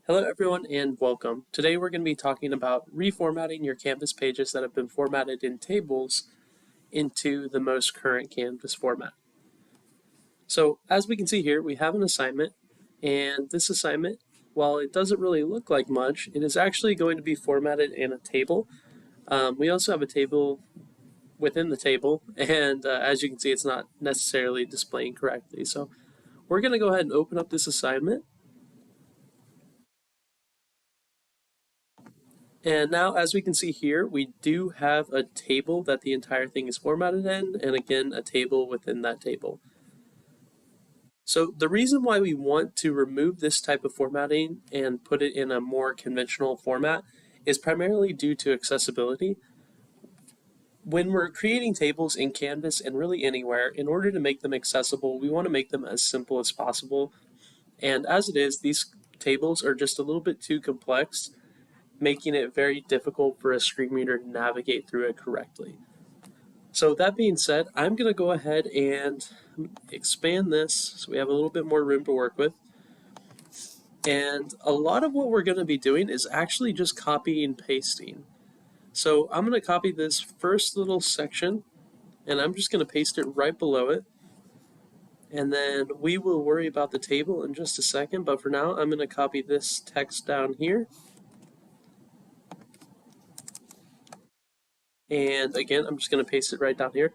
Hello everyone and welcome. Today we're going to be talking about reformatting your Canvas pages that have been formatted in tables into the most current Canvas format. So as we can see here, we have an assignment, and this assignment, while it doesn't really look like much, it is actually going to be formatted in a table. We also have a table within the table, and as you can see, it's not necessarily displaying correctly. So we're going to go ahead and open up this assignment. And now, as we can see here, we do have a table that the entire thing is formatted in, and again, a table within that table. So the reason why we want to remove this type of formatting and put it in a more conventional format is primarily due to accessibility. When we're creating tables in Canvas and really anywhere, in order to make them accessible, we want to make them as simple as possible. And as it is, these tables are just a little bit too complex, making it very difficult for a screen reader to navigate through it correctly. So that being said, I'm going to go ahead and expand this so we have a little bit more room to work with. And a lot of what we're going to be doing is actually just copying and pasting. So I'm going to copy this first little section, and I'm just going to paste it right below it. And then we will worry about the table in just a second, but for now, I'm going to copy this text down here. And again, I'm just going to paste it right down here.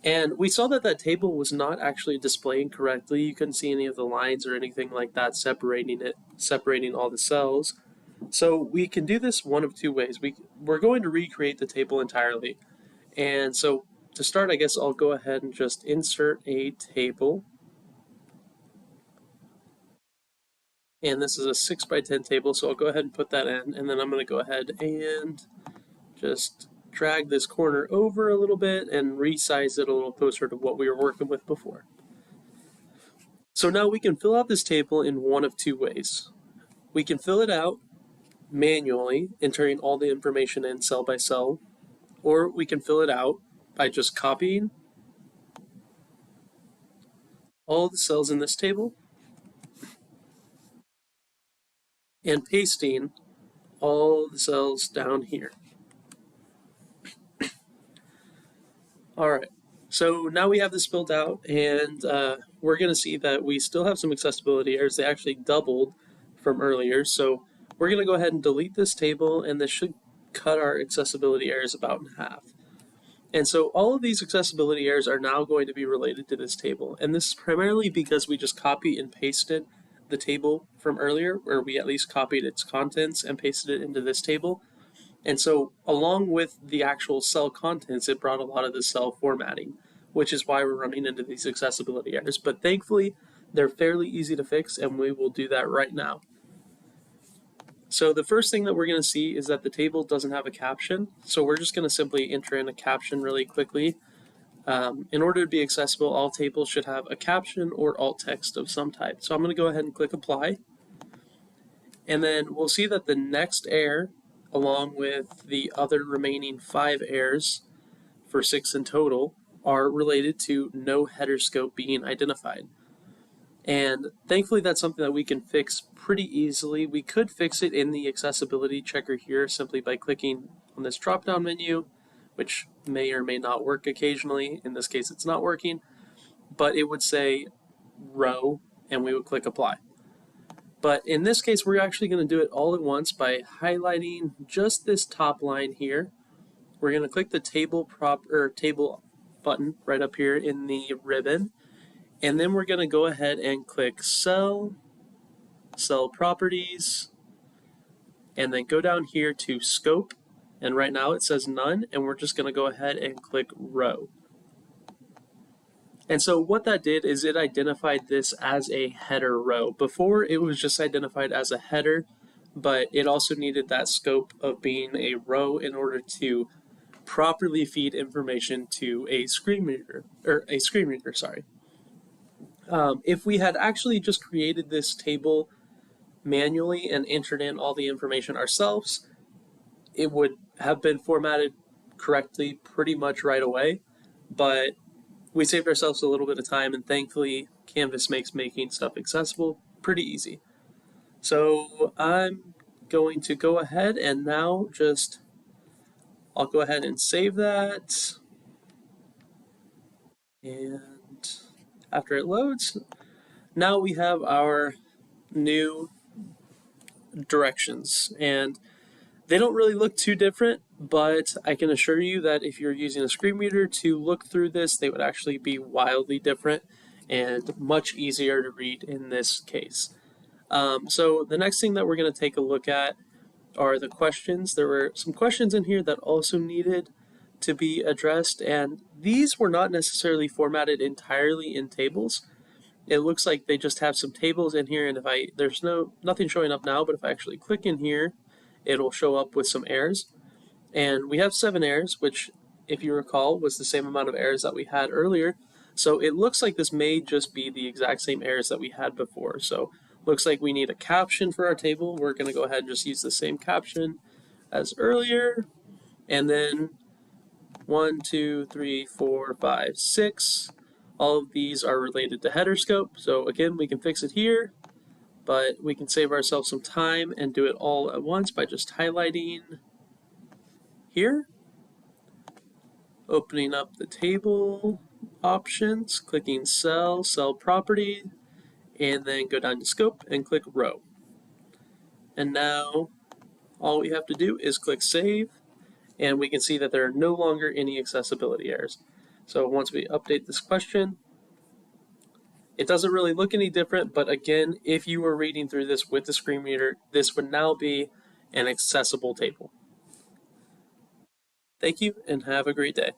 And we saw that that table was not actually displaying correctly. You couldn't see any of the lines or anything like that separating all the cells. So we can do this one of two ways. We're going to recreate the table entirely. And so to start, I guess I'll go ahead and just insert a table. And this is a 6x10 table, so I'll go ahead and put that in. And then I'm going to go ahead and just drag this corner over a little bit and resize it a little closer to what we were working with before. So now we can fill out this table in one of two ways. We can fill it out manually, entering all the information in cell by cell, or we can fill it out by just copying all the cells in this table and pasting all the cells down here. Alright, so now we have this filled out, and we're going to see that we still have some accessibility errors. They actually doubled from earlier, so we're going to go ahead and delete this table, and this should cut our accessibility errors about in half. And so all of these accessibility errors are now going to be related to this table, and this is primarily because we just copy and pasted the table from earlier, where we at least copied its contents and pasted it into this table. And so along with the actual cell contents, it brought a lot of the cell formatting, which is why we're running into these accessibility errors. But thankfully, they're fairly easy to fix, and we will do that right now. So the first thing that we're going to see is that the table doesn't have a caption. So we're just going to simply enter in a caption really quickly. In order to be accessible, all tables should have a caption or alt text of some type. So I'm going to go ahead and click apply. And then we'll see that the next error, along with the other remaining 5 errors for 6 in total, are related to no header scope being identified. And thankfully that's something that we can fix pretty easily. We could fix it in the accessibility checker here simply by clicking on this drop-down menu, which may or may not work occasionally. In this case it's not working, but it would say row and we would click apply. But in this case, we're actually going to do it all at once by highlighting just this top line here. We're going to click the table button right up here in the ribbon. And then we're going to go ahead and click cell properties, and then go down here to scope. And right now it says none, and we're just going to go ahead and click row. And so what that did is it identified this as a header row. Before it was just identified as a header, but it also needed that scope of being a row in order to properly feed information to a screen reader. If we had actually just created this table manually and entered in all the information ourselves, it would have been formatted correctly pretty much right away, but we saved ourselves a little bit of time, and thankfully Canvas makes making stuff accessible pretty easy. So I'm going to go ahead and now I'll go ahead and save that. And after it loads, now we have our new directions. And they don't really look too different, but I can assure you that if you're using a screen reader to look through this, they would actually be wildly different and much easier to read in this case. So the next thing that we're going to take a look at are the questions. There were some questions in here that also needed to be addressed, and these were not necessarily formatted entirely in tables. It looks like they just have some tables in here, and there's nothing showing up now, but if I actually click in here, it'll show up with some errors. And we have 7 errors, which, if you recall, was the same amount of errors that we had earlier. So it looks like this may just be the exact same errors that we had before. So looks like we need a caption for our table. We're going to go ahead and just use the same caption as earlier. And then 1, 2, 3, 4, 5, 6. All of these are related to header scope. So again, we can fix it here, but we can save ourselves some time and do it all at once by just highlighting here, opening up the table options, clicking cell property, and then go down to scope and click row. And now all we have to do is click save, and we can see that there are no longer any accessibility errors. So once we update this question, it doesn't really look any different, but again, if you were reading through this with the screen reader, this would now be an accessible table. Thank you and have a great day.